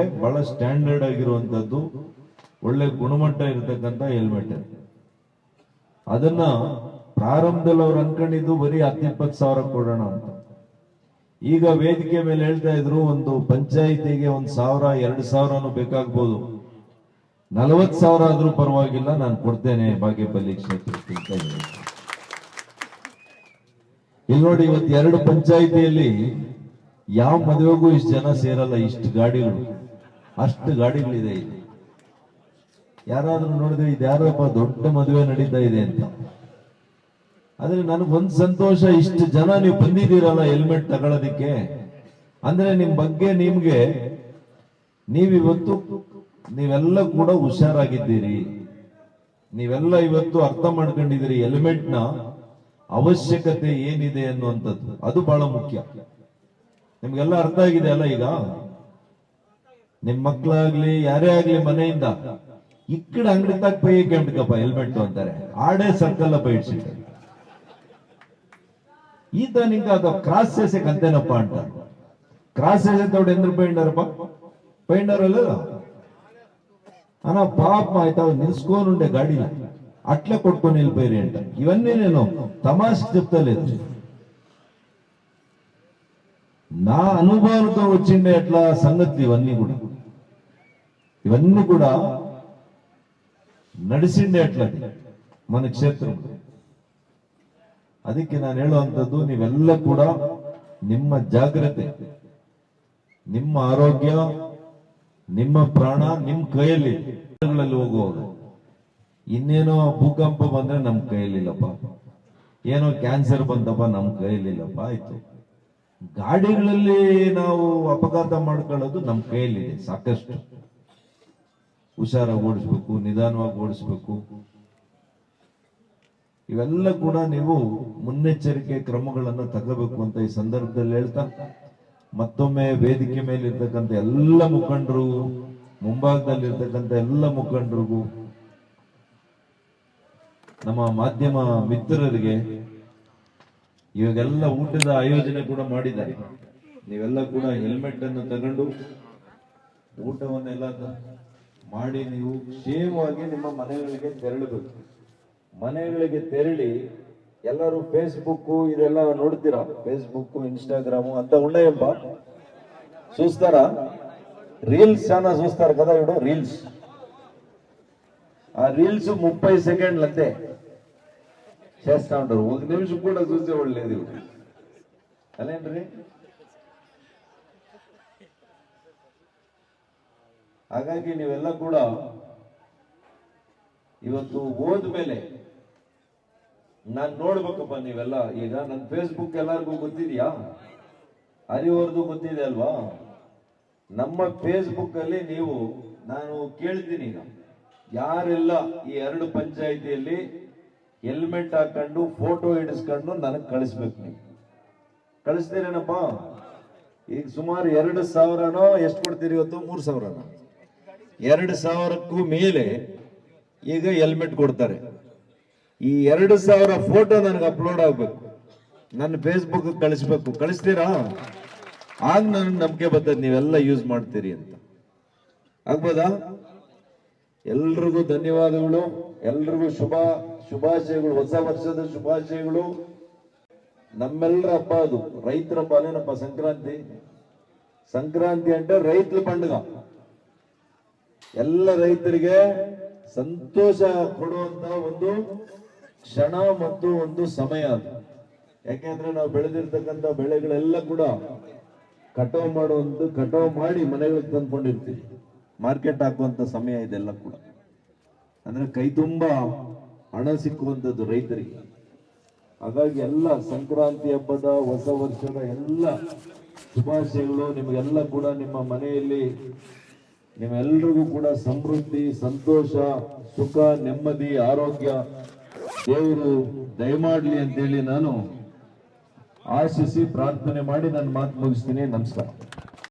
ಅಂದ್ರೆ ಬಹಳ ಸ್ಟ್ಯಾಂಡರ್ಡ್ ಆಗಿರುವಂತದ್ದು, ಒಳ್ಳೆ ಗುಣಮಟ್ಟ ಇರತಕ್ಕಂತ ಹೆಲ್ಮೆಟ್. ಅದನ್ನ ಪ್ರಾರಂಭದಲ್ಲಿ ಅವ್ರು ಅನ್ಕೊಂಡಿದ್ದು ಬರೀ 10-20 ಸಾವಿರ ಕೊಡೋಣ ಅಂತ. ಈಗ ವೇದಿಕೆ ಮೇಲೆ ಹೇಳ್ತಾ ಇದ್ರು, ಒಂದು ಪಂಚಾಯಿತಿಗೆ 1,000-2,000 ಬೇಕಾಗ್ಬೋದು, 40,000 ಆದ್ರೂ ಪರವಾಗಿಲ್ಲ, ನಾನು ಕೊಡ್ತೇನೆ ಬಾಗೇಪಲ್ಲಿ ಕ್ಷೇತ್ರಕ್ಕೆ. ಇಲ್ಲಿ ನೋಡಿ, ಇವತ್ತು 2 ಪಂಚಾಯಿತಿಯಲ್ಲಿ ಯಾವ ಮದುವೆಗೂ ಇಷ್ಟು ಜನ ಸೇರಲ್ಲ, ಇಷ್ಟು ಗಾಡಿಗಳು, ಅಷ್ಟು ಗಾಡಿಗಳಿದೆ ಇಲ್ಲಿ. ಯಾರಾದ್ರೂ ನೋಡಿದ್ರೆ ಇದು ಯಾರಪ್ಪ ದೊಡ್ಡ ಮದುವೆ ನಡೀತಾ ಇದೆ ಅಂತ. ಆದ್ರೆ ನನಗೊಂದು ಸಂತೋಷ, ಇಷ್ಟು ಜನ ನೀವು ಬಂದಿದ್ದೀರಲ್ಲ ಹೆಲ್ಮೆಟ್ ತಗೊಳ್ಳೋದಿಕ್ಕೆ, ಅಂದ್ರೆ ನಿಮ್ ಬಗ್ಗೆ ನೀವೆಲ್ಲ ಕೂಡ ಹುಷಾರಾಗಿದ್ದೀರಿ. ನೀವೆಲ್ಲ ಇವತ್ತು ಅರ್ಥ ಮಾಡ್ಕೊಂಡಿದ್ದೀರಿ ಹೆಲ್ಮೆಟ್ ನ ಅವಶ್ಯಕತೆ ಏನಿದೆ ಅನ್ನುವಂಥದ್ದು. ಅದು ಬಹಳ ಮುಖ್ಯ. ನಿಮ್ಗೆಲ್ಲ ಅರ್ಥ ಆಗಿದೆ ಅಲ್ಲ? ಈಗ ನಿಮ್ ಮಕ್ಕಳಾಗ್ಲಿ ಯಾರೇ ಆಗ್ಲಿ ಮನೆಯಿಂದ ಇಕ್ಕಡೆ ಅಂಗಡಿ ತಕ್ಕ ಪೈಯಕ್ಕೆ ಎಂಟಕಪ್ಪ ಹೆಲ್ಮೆಟ್ ಅಂತಾರೆ, ಆಡೇ ಸರ್ಕಲ್ ಬೈಡ್ಸಿಟ್ಟ ಈತ ನಿಂಕ ಅದು ಕ್ರಾಸ್ ಸೇಸಕ್ ಅಂತೇನಪ್ಪ ಅಂತ. ಕ್ರಾಸ್ ಸೇಸೆ ತೋಡು ಎಂದ್ರು ಪೈಂಡರಪ್ಪ, ಪೈಂಡರಲ್ಲ ಅನ ಪಾಪ ಆಯ್ತಾ, ನಿಲ್ಸ್ಕೊಂಡುಂಡೆ ಗಾಡಿ అట్లా కొట్టుకొని వెళ్ళిపోయారు అంట. ఇవన్నీ నేను తమాషకు చెప్తలేదు, నా అనుభవంతో వచ్చిండే అట్లా సంగతి. ఇవన్నీ కూడా నడిచిండే అట్లా మన క్షేత్రం. ಅದಕ್ಕೆ ನಾನು ಹೇಳುವಂಥದ್ದು, ನೀವೆಲ್ಲ ಕೂಡ ನಿಮ್ಮ ಜಾಗ್ರತೆ, ನಿಮ್ಮ ಆರೋಗ್ಯ, ನಿಮ್ಮ ಪ್ರಾಣ ನಿಮ್ಮ ಕೈಯಲ್ಲಿ. ಹೋಗುವಾಗ ಇನ್ನೇನೋ ಭೂಕಂಪ ಬಂದ್ರೆ ನಮ್ ಕೈಯಲ್ಲಿಲ್ಲಪ್ಪ, ಏನೋ ಕ್ಯಾನ್ಸರ್ ಬಂತಪ್ಪ ನಮ್ ಕೈಯಲ್ಲಿಲ್ಲಪ್ಪ, ಆಯ್ತು. ಗಾಡಿಗಳಲ್ಲಿ ನಾವು ಅಪಘಾತ ಮಾಡ್ಕೊಳ್ಳೋದು ನಮ್ ಕೈಯಲ್ಲಿದೆ ಸಾಕಷ್ಟು. ಹುಷಾರಾಗಿ ಓಡಿಸ್ಬೇಕು, ನಿಧಾನವಾಗಿ ಓಡಿಸ್ಬೇಕು. ಇವೆಲ್ಲ ಕೂಡ ನೀವು ಮುನ್ನೆಚ್ಚರಿಕೆ ಕ್ರಮಗಳನ್ನು ತಗೋಬೇಕು ಅಂತ ಈ ಸಂದರ್ಭದಲ್ಲಿ ಹೇಳ್ತಾ, ಮತ್ತೊಮ್ಮೆ ವೇದಿಕೆ ಮೇಲೆ ಇರ್ತಕ್ಕಂಥ ಎಲ್ಲ ಮುಖಂಡರು, ಮುಂಭಾಗದಲ್ಲಿ ಇರ್ತಕ್ಕಂಥ ಎಲ್ಲ ಮುಖಂಡರಿಗೂ, ನಮ್ಮ ಮಾಧ್ಯಮ ಮಿತ್ರರಿಗೆ, ಇವಾಗೆಲ್ಲ ಊಟದ ಆಯೋಜನೆ ಕೂಡ ಮಾಡಿದ್ದಾರೆ. ನೀವೆಲ್ಲ ಕೂಡ ಹೆಲ್ಮೆಟ್ ಅನ್ನು ತಗೊಂಡು ಊಟವನ್ನೆಲ್ಲ ಮಾಡಿ ನೀವು ಕ್ಷೇಮವಾಗಿ ನಿಮ್ಮ ಮನೆಗಳಿಗೆ ತೆರಳಬೇಕು. ಮನೆಗಳಿಗೆ ತೆರಳಿ ಎಲ್ಲರೂ ಫೇಸ್ಬುಕ್ ಇದೆಲ್ಲ ನೋಡ್ತೀರಾ, ಫೇಸ್ಬುಕ್ ఇన్స్టాగ్రామ్ అంతా ఉన్నాయబ్బా, చూస్తారా? రీల్స్ చాలా చూస్తారు కదా, ఇప్పుడు రీల్స్, ఆ రీల్స్ 30 సెకండ్లు అంతే చేస్తా ఉంటారు. 1 నిమిషం కూడా చూసేవాళ్ళు లేదు ಅಲ್ಲೇನ್ರಿ? ಹಾಗಾಗಿ ನೀವೆಲ್ಲ ಕೂಡ ಇವತ್ತು ಹೋದ್ಮೇಲೆ ನಾನ್ ನೋಡ್ಬೇಕಪ್ಪ ನೀವೆಲ್ಲ. ಈಗ ನನ್ನ ಫೇಸ್ಬುಕ್ ಎಲ್ಲರಿಗೂ ಗೊತ್ತಿದ್ಯಾ? ಹರಿವರ್ದು ಗೊತ್ತಿದೆ ಅಲ್ವಾ? ನಮ್ಮ ಫೇಸ್ಬುಕ್ ಅಲ್ಲಿ ನೀವು, ನಾನು ಕೇಳ್ತೀನಿ ಈಗ, ಯಾರೆಲ್ಲ ಈ 2 ಪಂಚಾಯಿತಿಯಲ್ಲಿ ಹೆಲ್ಮೆಟ್ ಹಾಕೊಂಡು ಫೋಟೋ ಹಿಡಿಸ್ಕೊಂಡು ನನಗೆ ಕಳಿಸ್ಬೇಕು. ನೀವು ಕಳಿಸ್ತೀರೇನಪ್ಪ? ಈಗ ಸುಮಾರು 2,000ನೋ ಎಷ್ಟು ಕೊಡ್ತೀರಿ ಇವತ್ತು? 3,000ನೋ? 2,000ಕ್ಕೂ ಮೇಲೆ ಈಗ ಹೆಲ್ಮೆಟ್ ಕೊಡ್ತಾರೆ. ಈ 2,000 ಫೋಟೋ ನನಗೆ ಅಪ್ಲೋಡ್ ಆಗ್ಬೇಕು, ನನ್ನ ಫೇಸ್ಬುಕ್ ಕಳಿಸ್ಬೇಕು. ಕಳಿಸ್ತೀರಾ? ಆಗ ನನಗೆ ನಂಬಿಕೆ ಬರ್ತದೆ ನೀವೆಲ್ಲ ಯೂಸ್ ಮಾಡ್ತೀರಿ ಅಂತ. ಆಗ್ಬೋದಾ? ಎಲ್ರಿಗೂ ಧನ್ಯವಾದಗಳು, ಎಲ್ರಿಗೂ ಶುಭಾಶಯಗಳು, ಹೊಸ ವರ್ಷದ ಶುಭಾಶಯಗಳು. ನಮ್ಮೆಲ್ಲರ ಹಬ್ಬ ಅದು, ರೈತರ ಹಬ್ಬ. ಅಲ್ಲೇನಪ್ಪ ಸಂಕ್ರಾಂತಿ? ಸಂಕ್ರಾಂತಿ అంటే ರೈತರ పండుగ. ಎಲ್ಲ ರೈತರಿಗೆ ಸಂತೋಷ ಕೊಡುವಂತ ಒಂದು ಕ್ಷಣ ಮತ್ತು ಒಂದು ಸಮಯ ಅದು. ಯಾಕೆಂದ್ರೆ ನಾವು ಬೆಳೆದಿರ್ತಕ್ಕಂಥ ಬೆಳೆಗಳೆಲ್ಲ ಕೂಡ ಕಟಾವು ಮಾಡಿ ಮನೆಗಳಿಗೆ ತಂದ್ಕೊಂಡಿರ್ತೀವಿ. ಮಾರ್ಕೆಟ್ ಹಾಕುವಂತ ಸಮಯ ಇದೆಲ್ಲ ಕೂಡ. ಅಂದ್ರೆ ಕೈ ತುಂಬಾ ಹಣ ಸಿಕ್ಕುವಂಥದ್ದು ರೈತರಿಗೆ. ಹಾಗಾಗಿ ಎಲ್ಲ ಸಂಕ್ರಾಂತಿ ಹಬ್ಬದ, ಹೊಸ ವರ್ಷದ ಎಲ್ಲ ಶುಭಾಶಯಗಳು ನಿಮಗೆಲ್ಲ ಕೂಡ. ನಿಮ್ಮ ಮನೆಯಲ್ಲಿ ನಿಮ್ಮೆಲ್ಲರಿಗೂ ಕೂಡ ಸಮೃದ್ಧಿ, ಸಂತೋಷ, ಸುಖ, ನೆಮ್ಮದಿ, ಆರೋಗ್ಯ ದೇವರು ದಯಮಾಡ್ಲಿ ಅಂತೇಳಿ ನಾನು ಆಶಿಸಿ ಪ್ರಾರ್ಥನೆ ಮಾಡಿ ನನ್ನ ಮಾತು ಮುಗಿಸ್ತೀನಿ. ನಮಸ್ಕಾರ.